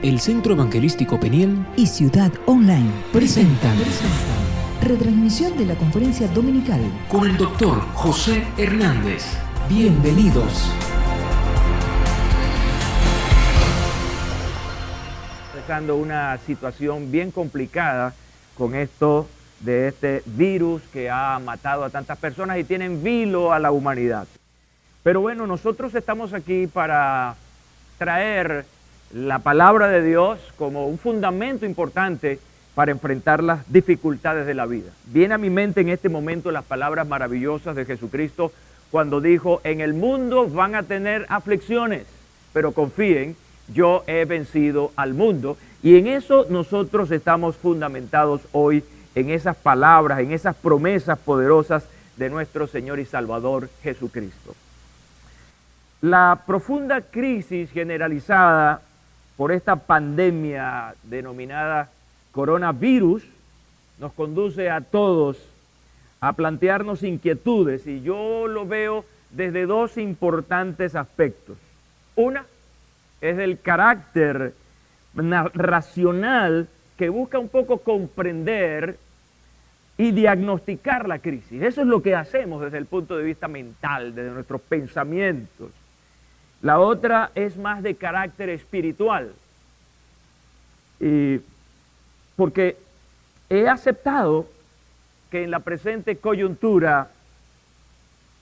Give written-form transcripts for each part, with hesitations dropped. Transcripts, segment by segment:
El Centro Evangelístico Peniel y Ciudad Online presentan retransmisión de la conferencia dominical con el doctor José Hernández. Bienvenidos. Pasando una situación bien complicada con esto de este virus que ha matado a tantas personas y tiene en vilo a la humanidad. Pero bueno, nosotros estamos aquí para traer la palabra de Dios como un fundamento importante para enfrentar las dificultades de la vida. Viene a mi mente en este momento las palabras maravillosas de Jesucristo cuando dijo: en el mundo van a tener aflicciones, pero confíen, yo he vencido al mundo. Y en eso nosotros estamos fundamentados hoy, en esas palabras, en esas promesas poderosas de nuestro Señor y Salvador Jesucristo. La profunda crisis generalizada por esta pandemia denominada coronavirus nos conduce a todos a plantearnos inquietudes, y yo lo veo desde dos importantes aspectos. Una es el carácter racional que busca un poco comprender y diagnosticar la crisis. Eso es lo que hacemos desde el punto de vista mental, desde nuestros pensamientos. La otra es más de carácter espiritual, porque he aceptado que en la presente coyuntura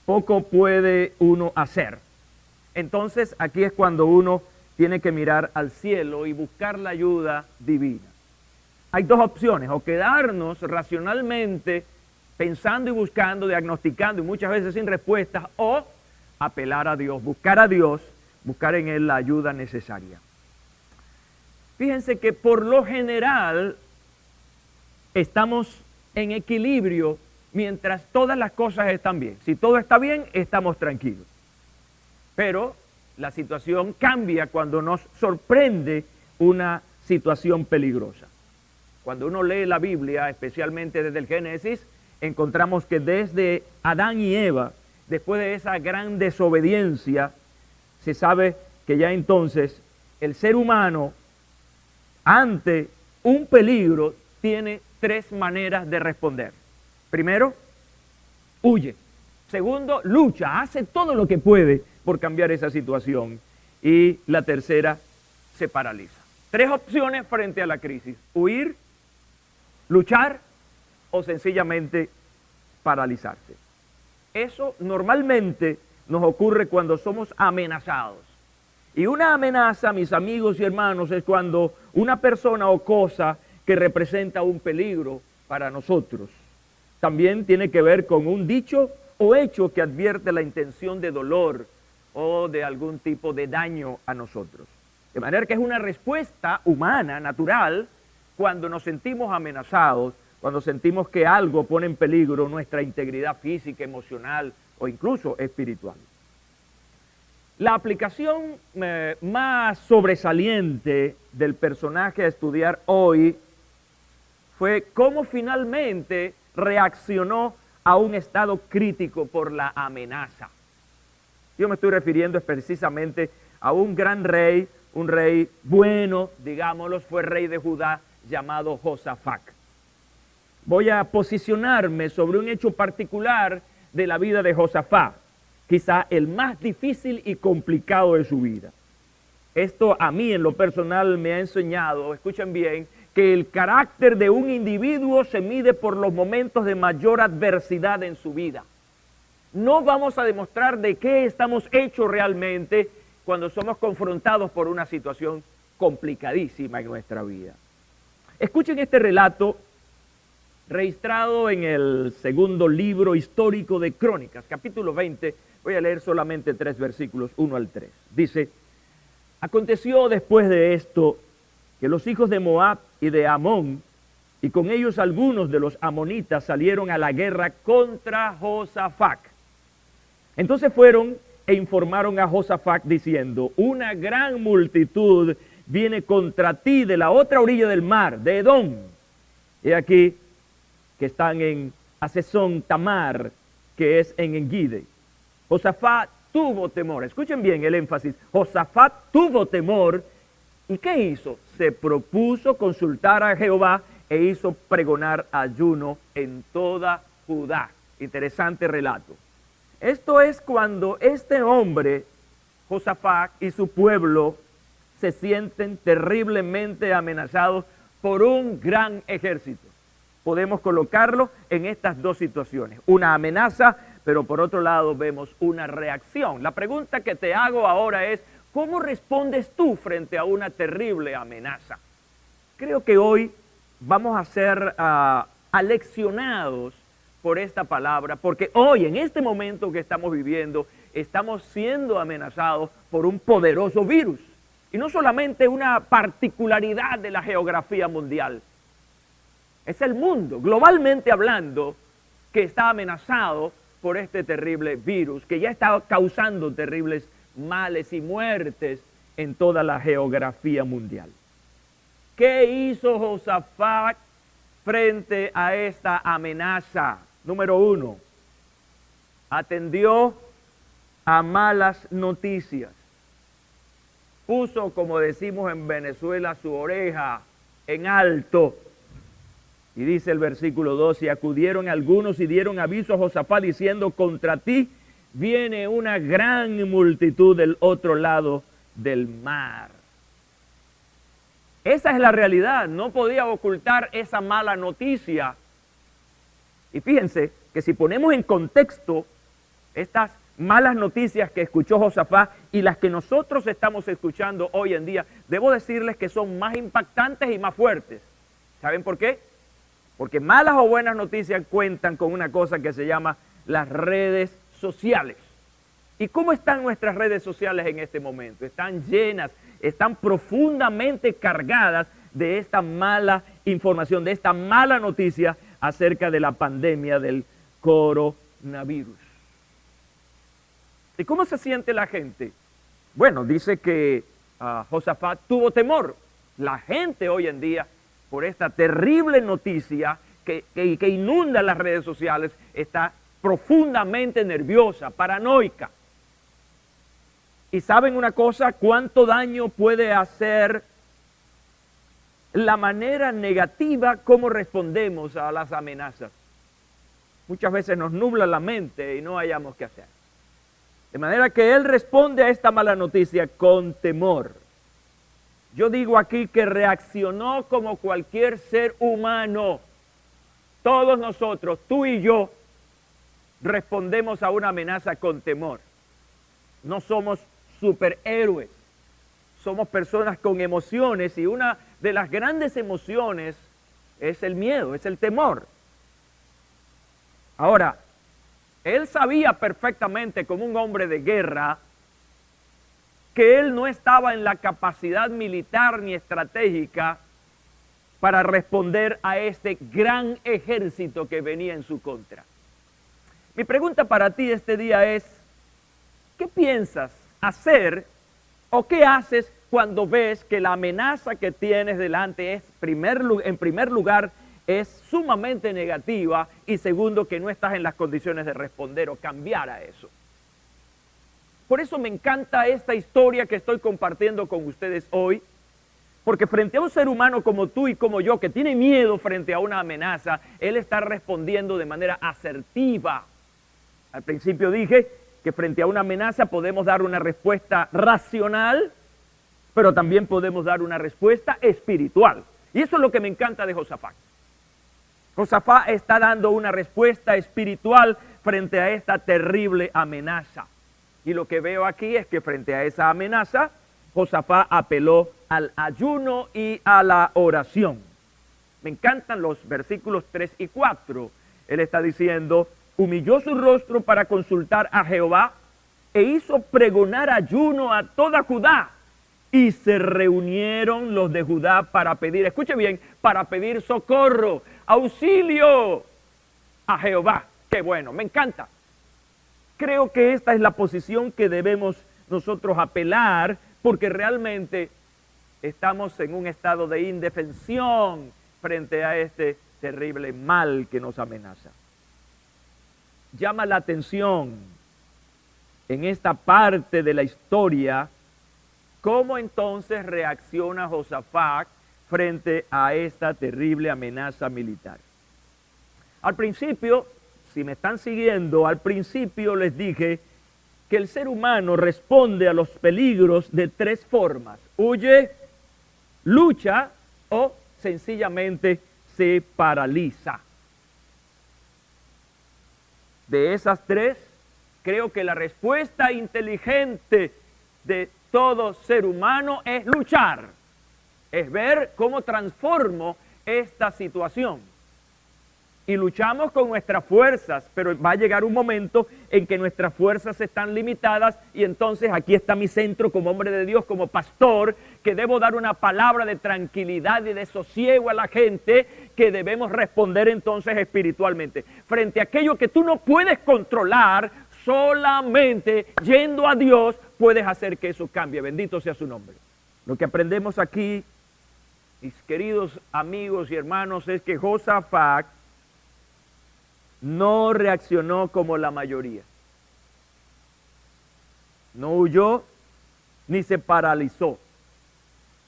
poco puede uno hacer. Entonces aquí es cuando uno tiene que mirar al cielo y buscar la ayuda divina. Hay dos opciones: o quedarnos racionalmente pensando y buscando, diagnosticando y muchas veces sin respuestas, o apelar a Dios, buscar en Él la ayuda necesaria. Fíjense que por lo general estamos en equilibrio mientras todas las cosas están bien. Si todo está bien, estamos tranquilos. Pero la situación cambia cuando nos sorprende una situación peligrosa. Cuando uno lee la Biblia, especialmente desde el Génesis, encontramos que desde Adán y Eva, después de esa gran desobediencia, se sabe que ya entonces el ser humano, ante un peligro, tiene tres maneras de responder. Primero, huye. Segundo, lucha, hace todo lo que puede por cambiar esa situación. Y la tercera, se paraliza. Tres opciones frente a la crisis: huir, luchar o sencillamente paralizarse. Eso normalmente nos ocurre cuando somos amenazados. Y una amenaza, mis amigos y hermanos, es cuando una persona o cosa que representa un peligro para nosotros. También tiene que ver con un dicho o hecho que advierte la intención de dolor o de algún tipo de daño a nosotros. De manera que es una respuesta humana, natural, cuando nos sentimos amenazados, cuando sentimos que algo pone en peligro nuestra integridad física, emocional o incluso espiritual. La aplicación más sobresaliente del personaje a estudiar hoy fue cómo finalmente reaccionó a un estado crítico por la amenaza. Yo me estoy refiriendo precisamente a un gran rey, un rey bueno, digámoslo, fue rey de Judá llamado Josafat. Voy a posicionarme sobre un hecho particular de la vida de Josafat, quizá el más difícil y complicado de su vida. Esto a mí en lo personal me ha enseñado, escuchen bien, que el carácter de un individuo se mide por los momentos de mayor adversidad en su vida. No vamos a demostrar de qué estamos hechos realmente cuando somos confrontados por una situación complicadísima en nuestra vida. Escuchen este relato registrado en el segundo libro histórico de Crónicas, capítulo 20. Voy a leer solamente 3 versículos, 1 al 3. Dice: aconteció después de esto que los hijos de Moab y de Amón, y con ellos algunos de los amonitas, salieron a la guerra contra Josafat. Entonces fueron e informaron a Josafat diciendo: una gran multitud viene contra ti de la otra orilla del mar, de Edom. He aquí que están en Hazezón Tamar, que es en Engide. Josafat tuvo temor, escuchen bien el énfasis, Josafat tuvo temor ¿Y qué hizo? Se propuso consultar a Jehová e hizo pregonar ayuno en toda Judá. Interesante relato. Esto es cuando este hombre, Josafat, y su pueblo se sienten terriblemente amenazados por un gran ejército. Podemos colocarlo en estas dos situaciones. Una amenaza, pero por otro lado vemos una reacción. La pregunta que te hago ahora es, ¿cómo respondes tú frente a una terrible amenaza? Creo que hoy vamos a ser aleccionados por esta palabra, porque hoy, en este momento que estamos viviendo, estamos siendo amenazados por un poderoso virus. Y no solamente una particularidad de la geografía mundial. Es el mundo, globalmente hablando, que está amenazado por este terrible virus, que ya está causando terribles males y muertes en toda la geografía mundial. ¿Qué hizo Josafat frente a esta amenaza? Número 1, atendió a malas noticias. Puso, como decimos en Venezuela, su oreja en alto. Y dice el versículo 2, y acudieron algunos y dieron aviso a Josafat diciendo, contra ti viene una gran multitud del otro lado del mar. Esa es la realidad, no podía ocultar esa mala noticia. Y fíjense que si ponemos en contexto estas malas noticias que escuchó Josafat y las que nosotros estamos escuchando hoy en día, debo decirles que son más impactantes y más fuertes. ¿Saben por qué? Porque malas o buenas noticias cuentan con una cosa que se llama las redes sociales. ¿Y cómo están nuestras redes sociales en este momento? Están llenas, están profundamente cargadas de esta mala información, de esta mala noticia acerca de la pandemia del coronavirus. ¿Y cómo se siente la gente? Bueno, dice que Josafat tuvo temor. La gente hoy en día, por esta terrible noticia que inunda las redes sociales, está profundamente nerviosa, paranoica. ¿Y saben una cosa? ¿Cuánto daño puede hacer la manera negativa como respondemos a las amenazas? Muchas veces nos nubla la mente y no hayamos qué hacer. De manera que él responde a esta mala noticia con temor. Yo digo aquí que reaccionó como cualquier ser humano. Todos nosotros, tú y yo, respondemos a una amenaza con temor. No somos superhéroes. Somos personas con emociones y una de las grandes emociones es el miedo, es el temor. Ahora, él sabía perfectamente como un hombre de guerra que él no estaba en la capacidad militar ni estratégica para responder a este gran ejército que venía en su contra. Mi pregunta para ti este día es, ¿qué piensas hacer o qué haces cuando ves que la amenaza que tienes delante es, en primer lugar, es sumamente negativa y segundo, que no estás en las condiciones de responder o cambiar a eso? Por eso me encanta esta historia que estoy compartiendo con ustedes hoy, porque frente a un ser humano como tú y como yo, que tiene miedo frente a una amenaza, él está respondiendo de manera asertiva. Al principio dije que frente a una amenaza podemos dar una respuesta racional, pero también podemos dar una respuesta espiritual. Y eso es lo que me encanta de Josafat. Josafat está dando una respuesta espiritual frente a esta terrible amenaza. Y lo que veo aquí es que frente a esa amenaza, Josafat apeló al ayuno y a la oración. Me encantan los versículos 3 y 4. Él está diciendo, humilló su rostro para consultar a Jehová e hizo pregonar ayuno a toda Judá. Y se reunieron los de Judá para pedir, escuche bien, para pedir socorro, auxilio a Jehová. Qué bueno, me encanta. Creo que esta es la posición que debemos nosotros apelar, porque realmente estamos en un estado de indefensión frente a este terrible mal que nos amenaza. Llama la atención en esta parte de la historia ¿Cómo entonces reacciona Josafat frente a esta terrible amenaza militar? Al principio, si me están siguiendo, al principio les dije que el ser humano responde a los peligros de tres formas: huye, lucha o sencillamente se paraliza. De esas tres, creo que la respuesta inteligente de todo ser humano es luchar, es ver cómo transformo esta situación. Y luchamos con nuestras fuerzas, pero va a llegar un momento en que nuestras fuerzas están limitadas y entonces aquí está mi centro como hombre de Dios, como pastor, que debo dar una palabra de tranquilidad y de sosiego a la gente, que debemos responder entonces espiritualmente. Frente a aquello que tú no puedes controlar, solamente yendo a Dios puedes hacer que eso cambie. Bendito sea su nombre. Lo que aprendemos aquí, mis queridos amigos y hermanos, es que Josafat no reaccionó como la mayoría. No huyó ni se paralizó.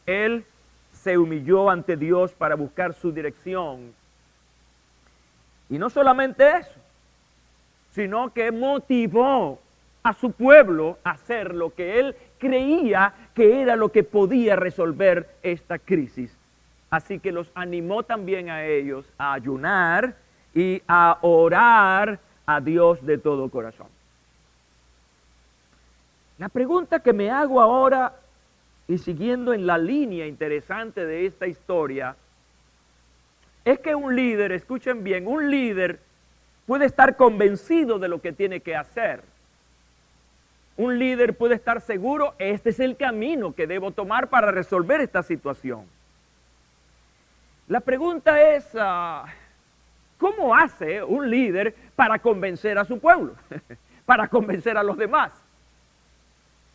Él se humilló ante Dios para buscar su dirección. Y no solamente eso, sino que motivó a su pueblo a hacer lo que él creía que era lo que podía resolver esta crisis. Así que los animó también a ellos a ayunar y a orar a Dios de todo corazón. La pregunta que me hago ahora, y siguiendo en la línea interesante de esta historia, es que un líder, escuchen bien, un líder puede estar convencido de lo que tiene que hacer. Un líder puede estar seguro, este es el camino que debo tomar para resolver esta situación. La pregunta es, ¿cómo hace un líder para convencer a su pueblo? Para convencer a los demás.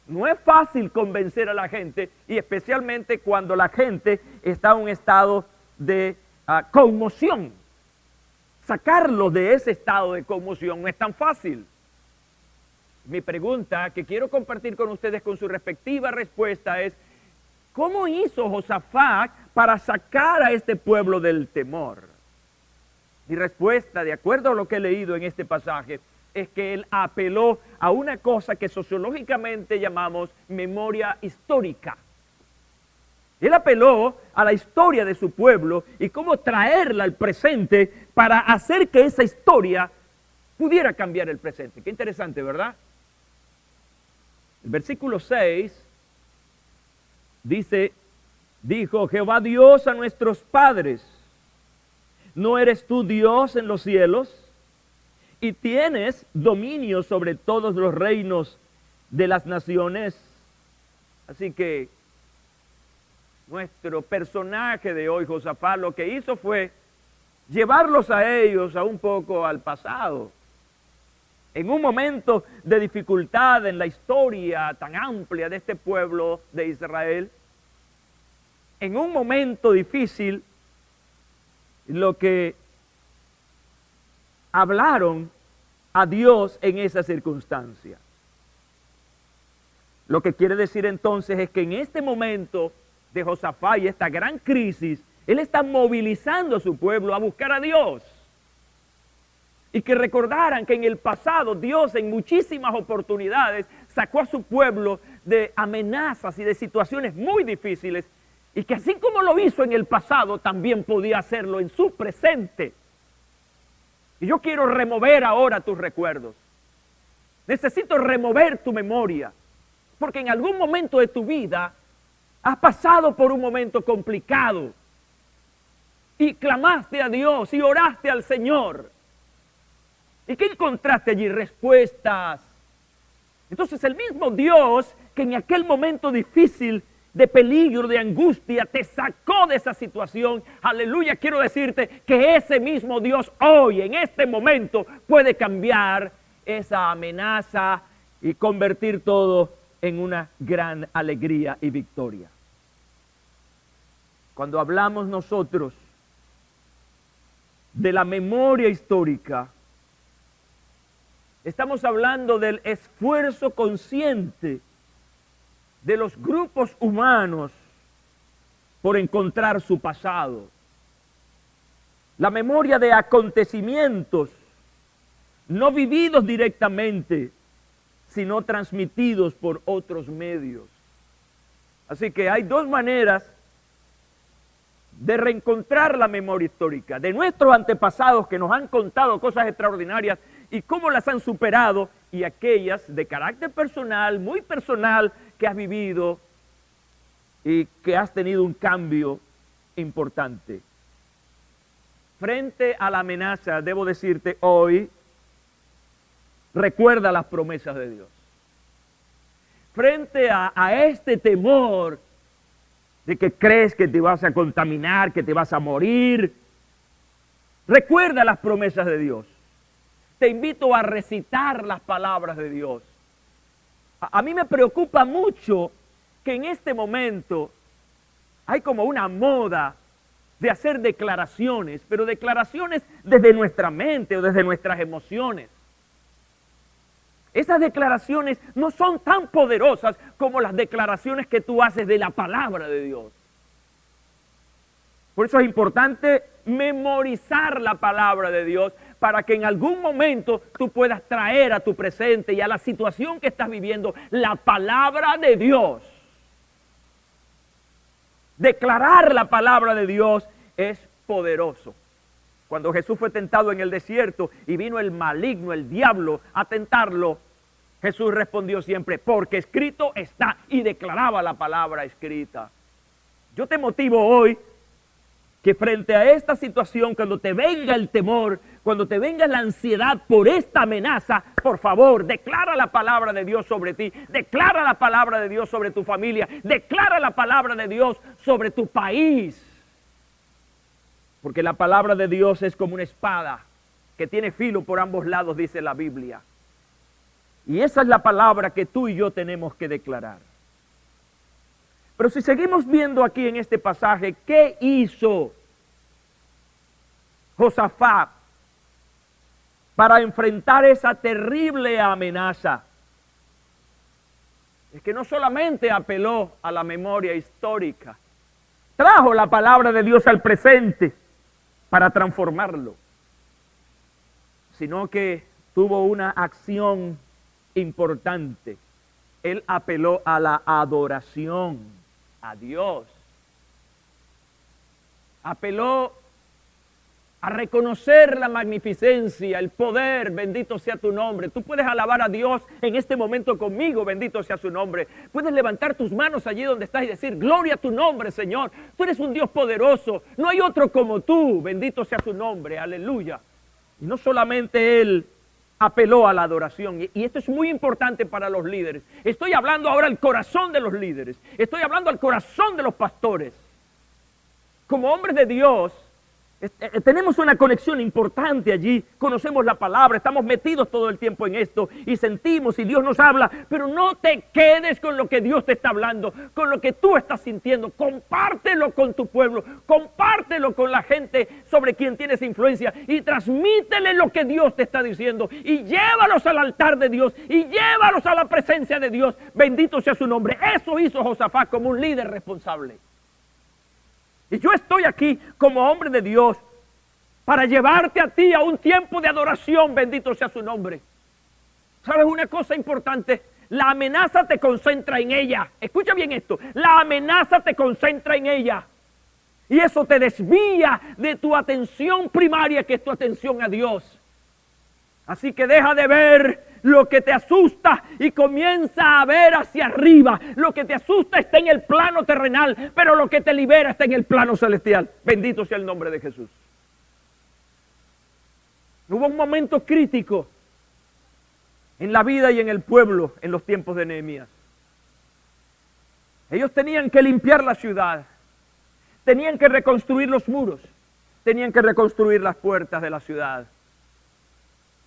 No es fácil convencer a la gente, y especialmente cuando la gente está en un estado de conmoción. Sacarlos de ese estado de conmoción no es tan fácil. Mi pregunta que quiero compartir con ustedes con su respectiva respuesta es: ¿cómo hizo Josafat para sacar a este pueblo del temor? Mi respuesta, de acuerdo a lo que he leído en este pasaje, es que él apeló a una cosa que sociológicamente llamamos memoria histórica. Él apeló a la historia de su pueblo y cómo traerla al presente para hacer que esa historia pudiera cambiar el presente. Qué interesante, ¿verdad? El versículo 6 dice: dijo Jehová Dios a nuestros padres: ¿no eres tú Dios en los cielos? Y tienes dominio sobre todos los reinos de las naciones. Así que nuestro personaje de hoy, Josafat, lo que hizo fue llevarlos a ellos a un poco al pasado. En un momento de dificultad en la historia tan amplia de este pueblo de Israel, en un momento difícil, lo que hablaron a Dios en esa circunstancia. Lo que quiere decir entonces es que en este momento de Josafat y esta gran crisis, él está movilizando a su pueblo a buscar a Dios. Y que recordaran que en el pasado Dios en muchísimas oportunidades sacó a su pueblo de amenazas y de situaciones muy difíciles, y que así como lo hizo en el pasado, también podía hacerlo en su presente. Y yo quiero remover ahora tus recuerdos. Necesito remover tu memoria, porque en algún momento de tu vida has pasado por un momento complicado y clamaste a Dios y oraste al Señor. ¿Y qué encontraste allí? Respuestas. Entonces el mismo Dios que en aquel momento difícil, de peligro, de angustia, te sacó de esa situación, aleluya, quiero decirte que ese mismo Dios hoy, en este momento, puede cambiar esa amenaza y convertir todo en una gran alegría y victoria. Cuando hablamos nosotros de la memoria histórica, estamos hablando del esfuerzo consciente de los grupos humanos por encontrar su pasado. La memoria de acontecimientos no vividos directamente, sino transmitidos por otros medios. Así que hay dos maneras de reencontrar la memoria histórica, de nuestros antepasados que nos han contado cosas extraordinarias y cómo las han superado, y aquellas de carácter personal, muy personal, que has vivido y que has tenido un cambio importante. Frente a la amenaza, debo decirte hoy, recuerda las promesas de Dios. Frente a este temor de que crees que te vas a contaminar, que te vas a morir, recuerda las promesas de Dios. Te invito a recitar las palabras de Dios. A mí me preocupa mucho que en este momento hay como una moda de hacer declaraciones, pero declaraciones desde nuestra mente o desde nuestras emociones. Esas declaraciones no son tan poderosas como las declaraciones que tú haces de la palabra de Dios. Por eso es importante memorizar la palabra de Dios para que en algún momento tú puedas traer a tu presente y a la situación que estás viviendo la palabra de Dios. Declarar la palabra de Dios es poderoso. Cuando Jesús fue tentado en el desierto y vino el maligno, el diablo, a tentarlo, Jesús respondió siempre, porque escrito está, y declaraba la palabra escrita. Yo te motivo hoy que frente a esta situación, cuando te venga el temor, cuando te venga la ansiedad por esta amenaza, por favor, declara la palabra de Dios sobre ti, declara la palabra de Dios sobre tu familia, declara la palabra de Dios sobre tu país. Porque la palabra de Dios es como una espada que tiene filo por ambos lados, dice la Biblia. Y esa es la palabra que tú y yo tenemos que declarar. Pero si seguimos viendo aquí en este pasaje, ¿qué hizo Josafat para enfrentar esa terrible amenaza? Es que no solamente apeló a la memoria histórica, trajo la palabra de Dios al presente para transformarlo, sino que tuvo una acción importante. Él apeló a la adoración a Dios. Apeló a reconocer la magnificencia, el poder, bendito sea tu nombre. Tú puedes alabar a Dios en este momento conmigo, bendito sea su nombre. Puedes levantar tus manos allí donde estás y decir, gloria a tu nombre, Señor. Tú eres un Dios poderoso, no hay otro como tú, bendito sea su nombre, aleluya. Y no solamente él apeló a la adoración, y esto es muy importante para los líderes. Estoy hablando ahora al corazón de los líderes, estoy hablando al corazón de los pastores. Como hombres de Dios, tenemos una conexión importante allí, conocemos la palabra, estamos metidos todo el tiempo en esto y sentimos y Dios nos habla, pero no te quedes con lo que Dios te está hablando, con lo que tú estás sintiendo, compártelo con tu pueblo, compártelo con la gente sobre quien tienes influencia y transmítele lo que Dios te está diciendo y llévalos al altar de Dios y llévalos a la presencia de Dios, bendito sea su nombre. Eso hizo Josafat como un líder responsable. Y yo estoy aquí como hombre de Dios para llevarte a ti a un tiempo de adoración, bendito sea su nombre. ¿Sabes una cosa importante? La amenaza te concentra en ella. Escucha bien esto. La amenaza te concentra en ella. Y eso te desvía de tu atención primaria, que es tu atención a Dios. Así que deja de ver lo que te asusta y comienza a ver hacia arriba. Lo que te asusta está en el plano terrenal, pero lo que te libera está en el plano celestial. Bendito sea el nombre de Jesús. Hubo un momento crítico en la vida y en el pueblo en los tiempos de Nehemías. Ellos tenían que limpiar la ciudad, tenían que reconstruir los muros, tenían que reconstruir las puertas de la ciudad.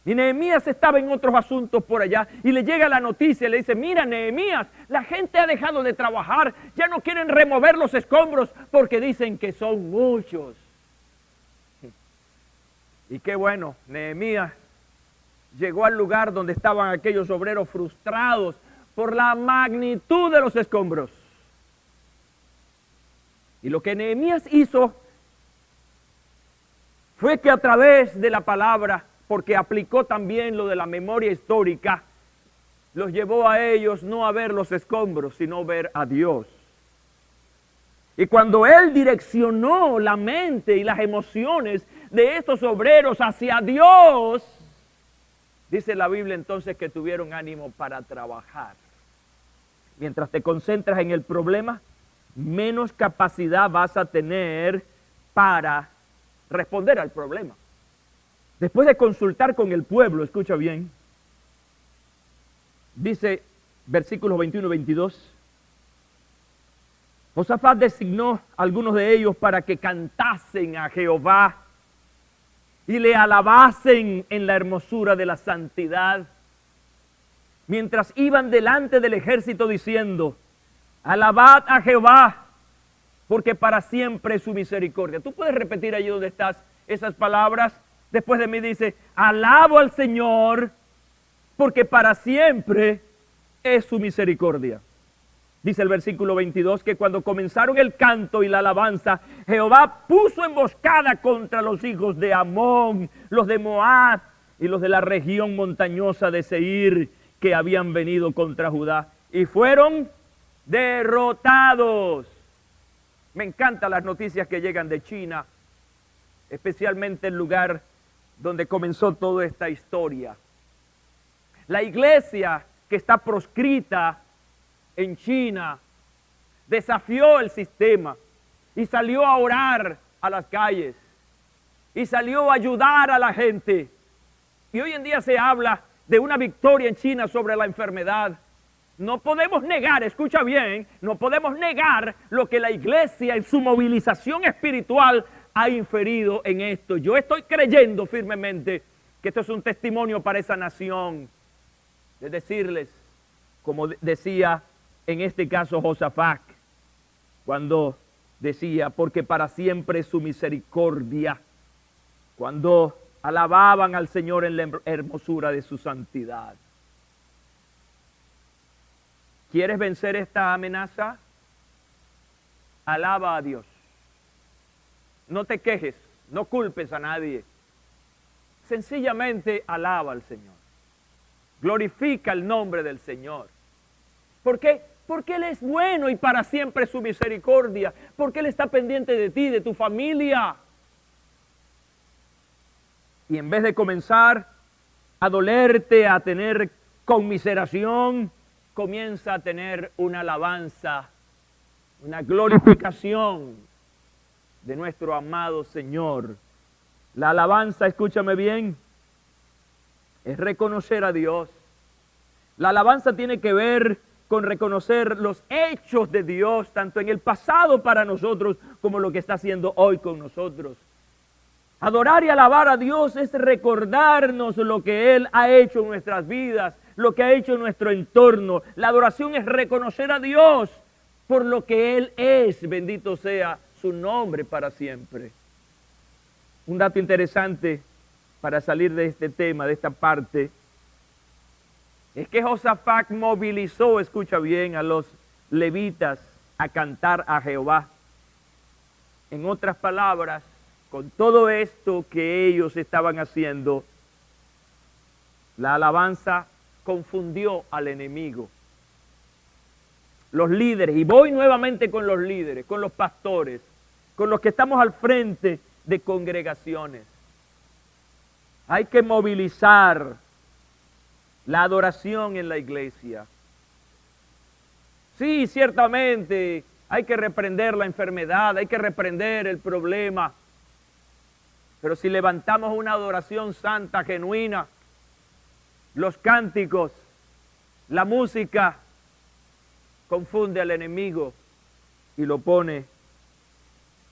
Y Nehemías estaba en otros asuntos por allá y le llega la noticia y le dice, mira Nehemías, la gente ha dejado de trabajar, ya no quieren remover los escombros porque dicen que son muchos. Y qué bueno, Nehemías llegó al lugar donde estaban aquellos obreros frustrados por la magnitud de los escombros. Y lo que Nehemías hizo fue que a través de la palabra, porque aplicó también lo de la memoria histórica, los llevó a ellos no a ver los escombros, sino ver a Dios. Y cuando él direccionó la mente y las emociones de estos obreros hacia Dios, dice la Biblia entonces que tuvieron ánimo para trabajar. Mientras te concentras en el problema, menos capacidad vas a tener para responder al problema. Después de consultar con el pueblo, escucha bien, dice versículos 21 y 22, Josafat designó a algunos de ellos para que cantasen a Jehová y le alabasen en la hermosura de la santidad, mientras iban delante del ejército diciendo, alabad a Jehová, porque para siempre es su misericordia. Tú puedes repetir allí donde estás esas palabras. Después de mí dice, alabo al Señor, porque para siempre es su misericordia. Dice el versículo 22 que cuando comenzaron el canto y la alabanza, Jehová puso emboscada contra los hijos de Amón, los de Moab y los de la región montañosa de Seir, que habían venido contra Judá, y fueron derrotados. Me encantan las noticias que llegan de China, especialmente el lugar donde comenzó toda esta historia. La iglesia que está proscrita en China desafió el sistema y salió a orar a las calles y salió a ayudar a la gente. Y hoy en día se habla de una victoria en China sobre la enfermedad. No podemos negar, escucha bien, no podemos negar lo que la iglesia en su movilización espiritual ha inferido en esto. Yo estoy creyendo firmemente que esto es un testimonio para esa nación, de decirles, como decía en este caso Josafat, cuando decía, porque para siempre es su misericordia, cuando alababan al Señor en la hermosura de su santidad. ¿Quieres vencer esta amenaza? Alaba a Dios. No te quejes, no culpes a nadie. Sencillamente alaba al Señor. Glorifica el nombre del Señor. ¿Por qué? Porque Él es bueno y para siempre su misericordia. Porque Él está pendiente de ti, de tu familia. Y en vez de comenzar a dolerte, a tener conmiseración, comienza a tener una alabanza, una glorificación de nuestro amado Señor. La alabanza, escúchame bien, es reconocer a Dios. La alabanza tiene que ver con reconocer los hechos de Dios, tanto en el pasado para nosotros como lo que está haciendo hoy con nosotros. Adorar y alabar a Dios es recordarnos lo que Él ha hecho en nuestras vidas, lo que ha hecho en nuestro entorno. La adoración es reconocer a Dios por lo que Él es, bendito sea su nombre para siempre. Un dato interesante para salir de este tema, de esta parte, es que Josafat movilizó, escucha bien, a los levitas a cantar a Jehová. En otras palabras, con todo esto que ellos estaban haciendo, la alabanza confundió al enemigo. Los líderes, y voy nuevamente con los líderes, con los pastores, con los que estamos al frente de congregaciones. Hay que movilizar la adoración en la iglesia. Sí, ciertamente hay que reprender la enfermedad, hay que reprender el problema. Pero si levantamos una adoración santa, genuina, los cánticos, la música, confunde al enemigo y lo pone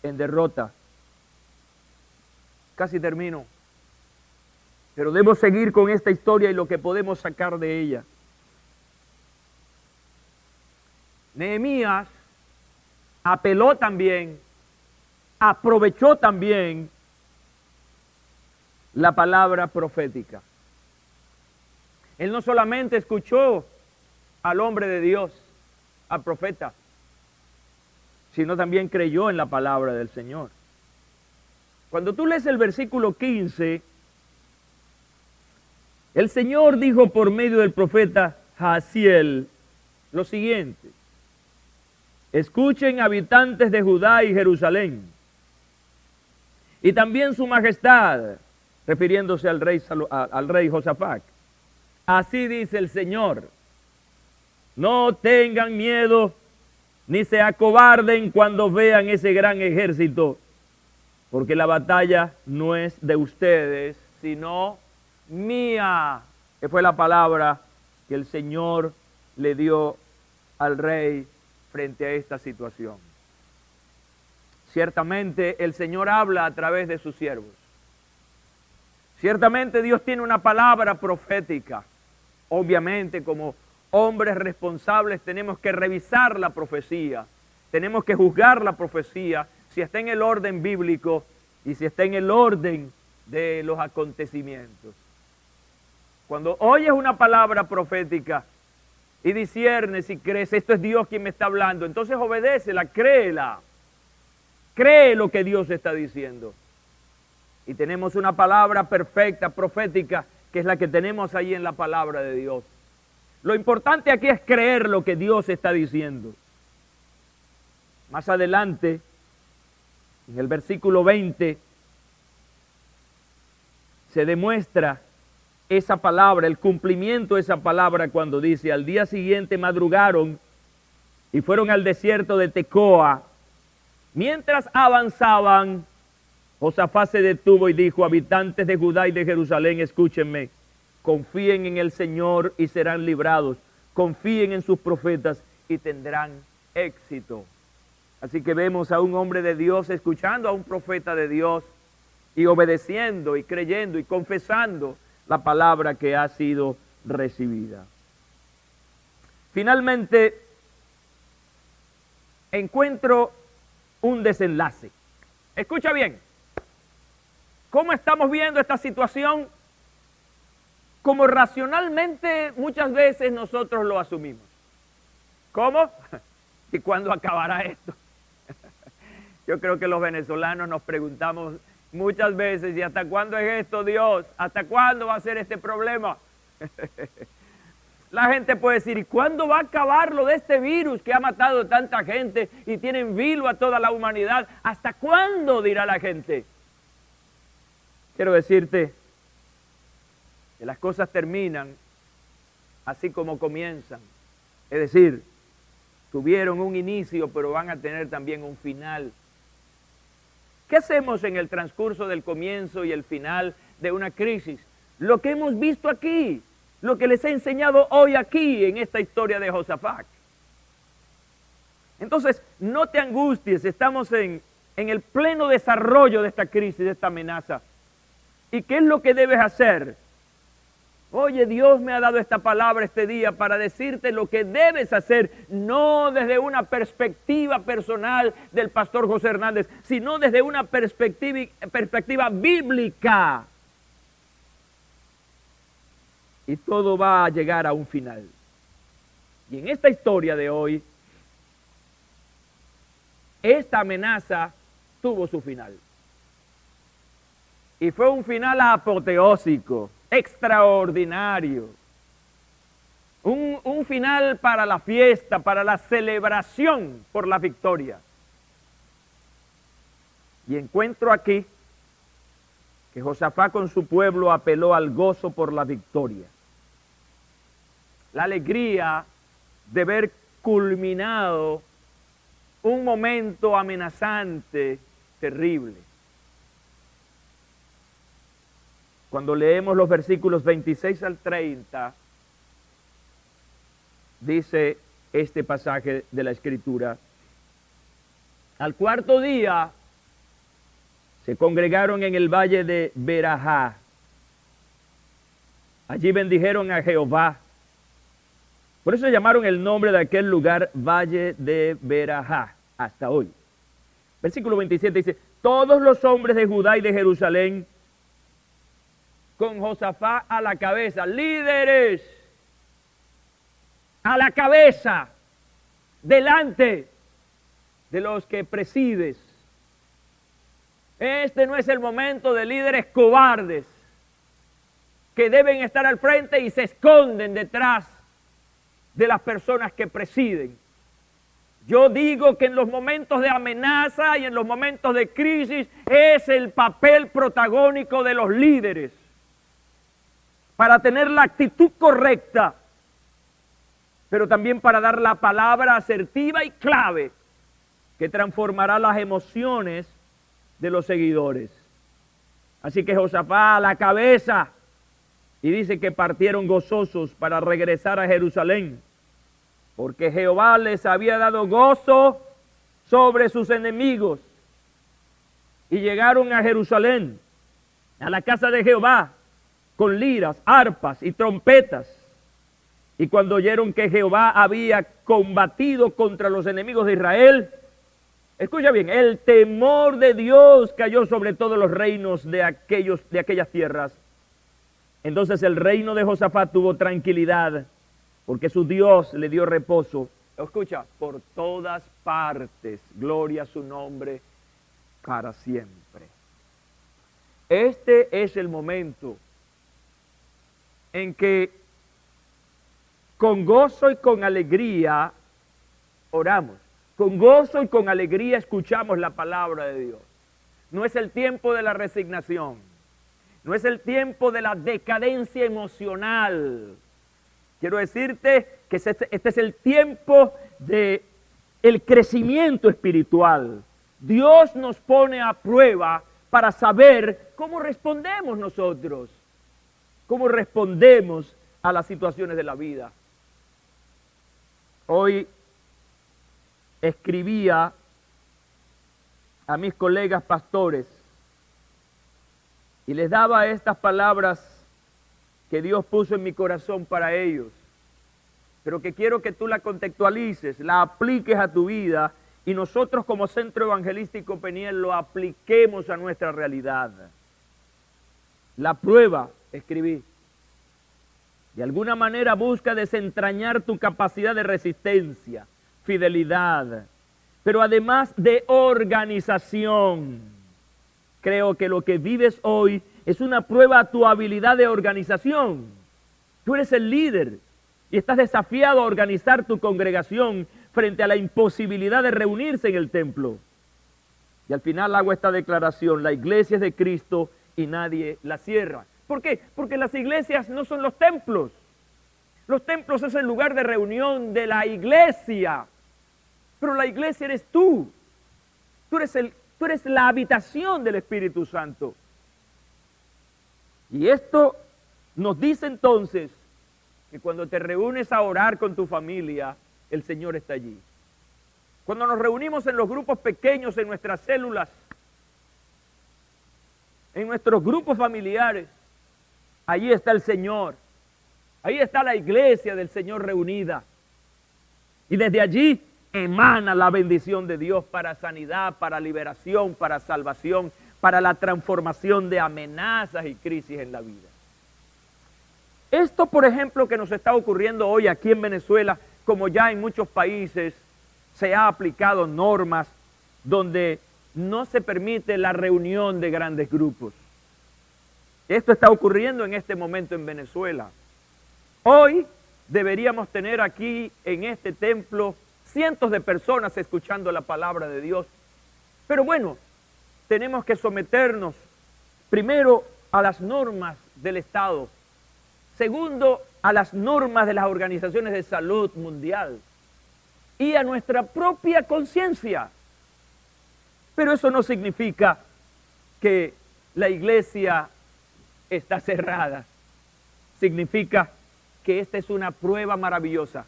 en derrota. Casi termino. Pero debo seguir con esta historia y lo que podemos sacar de ella. Nehemías apeló también, aprovechó también la palabra profética. Él no solamente escuchó al hombre de Dios, al profeta, sino también creyó en la palabra del Señor. Cuando tú lees el versículo 15, el Señor dijo por medio del profeta Jaasiel lo siguiente: escuchen, habitantes de Judá y Jerusalén, y también su majestad, refiriéndose al rey Josafat. Así dice el Señor: no tengan miedo ni se acobarden cuando vean ese gran ejército, porque la batalla no es de ustedes, sino mía. Que fue la palabra que el Señor le dio al rey frente a esta situación. Ciertamente el Señor habla a través de sus siervos. Ciertamente Dios tiene una palabra profética. Obviamente, como hombres responsables tenemos que revisar la profecía, tenemos que juzgar la profecía, si está en el orden bíblico y si está en el orden de los acontecimientos. Cuando oyes una palabra profética y disiernes y crees, esto es Dios quien me está hablando, entonces obedécela, créela, cree lo que Dios está diciendo. Y tenemos una palabra perfecta, profética, que es la que tenemos ahí en la palabra de Dios. Lo importante aquí es creer lo que Dios está diciendo. Más adelante, en el versículo 20, se demuestra esa palabra, el cumplimiento de esa palabra cuando dice: al día siguiente madrugaron y fueron al desierto de Tecoa. Mientras avanzaban, Josafat se detuvo y dijo: habitantes de Judá y de Jerusalén, escúchenme. Confíen en el Señor y serán librados. Confíen en sus profetas y tendrán éxito. Así que vemos a un hombre de Dios escuchando a un profeta de Dios y obedeciendo y creyendo y confesando la palabra que ha sido recibida. Finalmente, encuentro un desenlace. Escucha bien. ¿Cómo estamos viendo esta situación? Como racionalmente muchas veces nosotros lo asumimos. ¿Cómo? ¿Y cuándo acabará esto? Yo creo que los venezolanos nos preguntamos muchas veces: ¿y hasta cuándo es esto, Dios? ¿Hasta cuándo va a ser este problema? La gente puede decir: ¿y cuándo va a acabar lo de este virus que ha matado tanta gente y tiene en vilo a toda la humanidad? ¿Hasta cuándo? Dirá la gente. Quiero decirte que las cosas terminan así como comienzan. Es decir, tuvieron un inicio, pero van a tener también un final. ¿Qué hacemos en el transcurso del comienzo y el final de una crisis? Lo que hemos visto aquí, lo que les he enseñado hoy aquí en esta historia de Josafat. Entonces, no te angusties, estamos en el pleno desarrollo de esta crisis, de esta amenaza. ¿Y qué es lo que debes hacer? Oye, Dios me ha dado esta palabra este día para decirte lo que debes hacer, no desde una perspectiva personal del pastor José Hernández, sino desde una perspectiva bíblica. Y todo va a llegar a un final. Y en esta historia de hoy, esta amenaza tuvo su final. Y fue un final apoteósico, extraordinario. Un final para la fiesta, para la celebración por la victoria. Y encuentro aquí que Josafat con su pueblo apeló al gozo por la victoria. La alegría de ver culminado un momento amenazante, terrible. Cuando leemos los versículos 26 al 30, dice este pasaje de la Escritura: al cuarto día se congregaron en el valle de Berajá. Allí bendijeron a Jehová. Por eso llamaron el nombre de aquel lugar Valle de Berajá hasta hoy. Versículo 27 dice: todos los hombres de Judá y de Jerusalén, con Josafat a la cabeza, líderes, a la cabeza, delante de los que presides. Este no es el momento de líderes cobardes que deben estar al frente y se esconden detrás de las personas que presiden. Yo digo que en los momentos de amenaza y en los momentos de crisis es el papel protagónico de los líderes para tener la actitud correcta, pero también para dar la palabra asertiva y clave que transformará las emociones de los seguidores. Así que Josafat a la cabeza, y dice que partieron gozosos para regresar a Jerusalén, porque Jehová les había dado gozo sobre sus enemigos. Y llegaron a Jerusalén, a la casa de Jehová, con liras, arpas y trompetas. Y cuando oyeron que Jehová había combatido contra los enemigos de Israel, escucha bien, el temor de Dios cayó sobre todos los reinos de aquellas tierras. Entonces el reino de Josafat tuvo tranquilidad, porque su Dios le dio reposo. Escucha, por todas partes, gloria a su nombre para siempre. Este es el momento en que con gozo y con alegría oramos. Con gozo y con alegría escuchamos la palabra de Dios. No es el tiempo de la resignación. No es el tiempo de la decadencia emocional. Quiero decirte que este es el tiempo del crecimiento espiritual. Dios nos pone a prueba para saber cómo respondemos nosotros. Cómo respondemos a las situaciones de la vida. Hoy escribía a mis colegas pastores y les daba estas palabras que Dios puso en mi corazón para ellos, pero que quiero que tú la contextualices, la apliques a tu vida y nosotros como Centro Evangelístico Peniel lo apliquemos a nuestra realidad. La prueba, escribí, de alguna manera busca desentrañar tu capacidad de resistencia, fidelidad, pero además de organización. Creo que lo que vives hoy es una prueba a tu habilidad de organización. Tú eres el líder y estás desafiado a organizar tu congregación frente a la imposibilidad de reunirse en el templo. Y al final hago esta declaración: la iglesia es de Cristo y nadie la cierra. ¿Por qué? Porque las iglesias no son los templos. Los templos es el lugar de reunión de la iglesia. Pero la iglesia eres tú. Tú eres la habitación del Espíritu Santo. Y esto nos dice entonces que cuando te reúnes a orar con tu familia, el Señor está allí. Cuando nos reunimos en los grupos pequeños, en nuestras células, en nuestros grupos familiares, allí está el Señor. Ahí está la iglesia del Señor reunida. Y desde allí emana la bendición de Dios para sanidad, para liberación, para salvación, para la transformación de amenazas y crisis en la vida. Esto, por ejemplo, que nos está ocurriendo hoy aquí en Venezuela, como ya en muchos países, se ha aplicado normas donde no se permite la reunión de grandes grupos. Esto está ocurriendo en este momento en Venezuela. Hoy deberíamos tener aquí en este templo cientos de personas escuchando la palabra de Dios. Pero bueno, tenemos que someternos primero a las normas del Estado. Segundo, a las normas de las organizaciones de salud mundial. Y a nuestra propia conciencia. Pero eso no significa que la iglesia está cerrada. Significa que esta es una prueba maravillosa.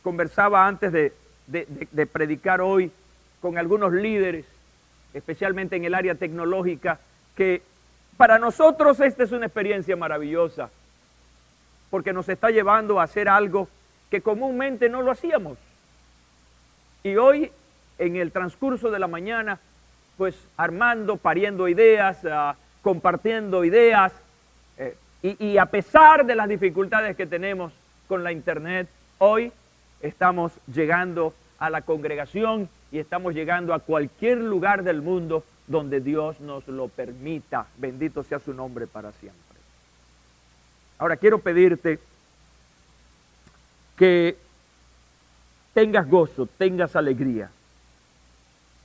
Conversaba antes de predicar hoy con algunos líderes, especialmente en el área tecnológica, que para nosotros esta es una experiencia maravillosa, porque nos está llevando a hacer algo que comúnmente no lo hacíamos. Y hoy, en el transcurso de la mañana, pues armando, pariendo ideas, compartiendo ideas, y a pesar de las dificultades que tenemos con la internet, hoy estamos llegando a la congregación y estamos llegando a cualquier lugar del mundo donde Dios nos lo permita. Bendito sea su nombre para siempre. Ahora quiero pedirte que tengas gozo, tengas alegría,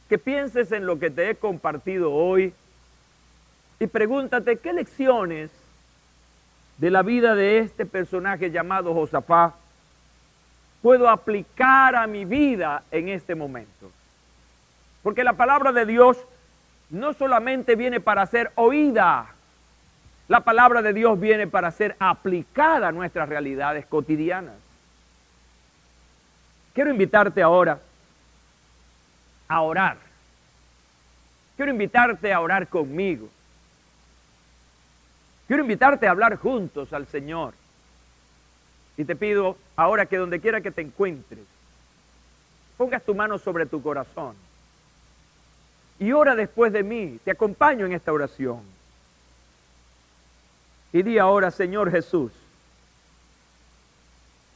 que pienses en lo que te he compartido hoy y pregúntate qué lecciones de la vida de este personaje llamado Josafat puedo aplicar a mi vida en este momento. Porque la palabra de Dios no solamente viene para ser oída, la palabra de Dios viene para ser aplicada a nuestras realidades cotidianas. Quiero invitarte ahora a orar. Quiero invitarte a orar conmigo. Quiero invitarte a hablar juntos al Señor. Y te pido ahora que donde quiera que te encuentres, pongas tu mano sobre tu corazón. Y ora después de mí, te acompaño en esta oración. Y di ahora, Señor Jesús,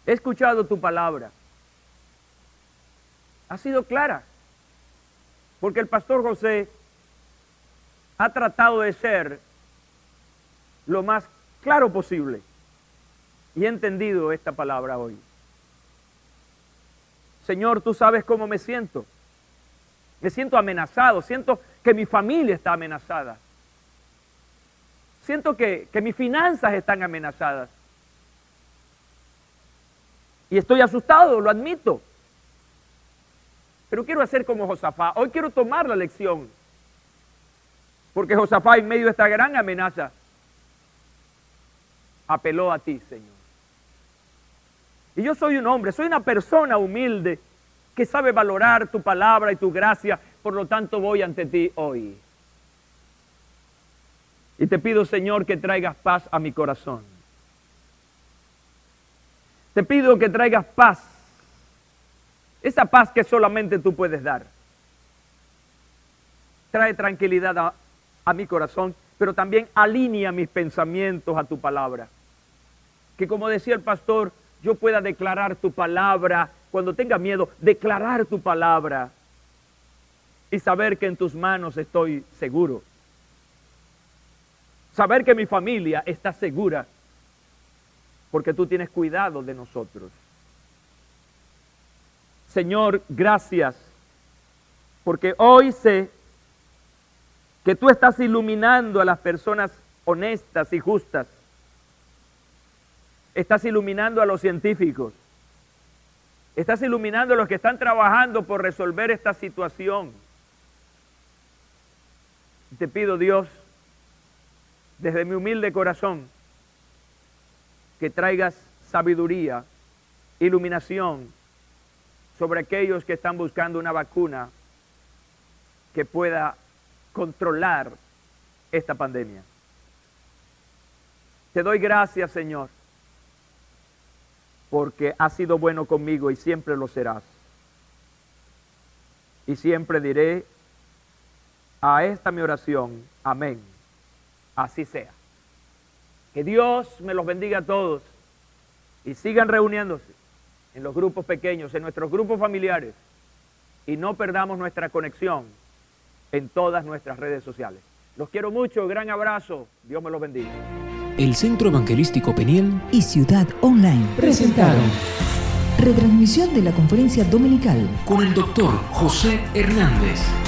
he escuchado tu palabra. Ha sido clara, porque el pastor José ha tratado de ser lo más claro posible. Y he entendido esta palabra hoy. Señor, tú sabes cómo me siento. Me siento amenazado, siento que mi familia está amenazada. Siento que mis finanzas están amenazadas. Y estoy asustado, lo admito. Pero quiero hacer como Josafat. Hoy quiero tomar la lección. Porque Josafat, en medio de esta gran amenaza, apeló a ti, Señor. Y yo soy un hombre, soy una persona humilde que sabe valorar tu palabra y tu gracia. Por lo tanto, voy ante ti hoy. Y te pido, Señor, que traigas paz a mi corazón. Te pido que traigas paz. Esa paz que solamente tú puedes dar. Trae tranquilidad a mi corazón, pero también alinea mis pensamientos a tu palabra. Que como decía el pastor, yo pueda declarar tu palabra. Cuando tenga miedo, declarar tu palabra. Y saber que en tus manos estoy seguro. Saber que mi familia está segura. Porque tú tienes cuidado de nosotros. Señor, gracias. Porque hoy sé que tú estás iluminando a las personas honestas y justas. Estás iluminando a los científicos. Estás iluminando a los que están trabajando por resolver esta situación. Te pido, Dios, desde mi humilde corazón, que traigas sabiduría, iluminación sobre aquellos que están buscando una vacuna que pueda controlar esta pandemia. Te doy gracias, Señor, porque has sido bueno conmigo y siempre lo serás. Y siempre diré a esta mi oración, amén. Así sea. Que Dios me los bendiga a todos y sigan reuniéndose en los grupos pequeños, en nuestros grupos familiares, y no perdamos nuestra conexión en todas nuestras redes sociales. Los quiero mucho, gran abrazo, Dios me los bendiga. El Centro Evangelístico Peniel Y Ciudad Online presentaron retransmisión de la conferencia dominical con el doctor José Hernández.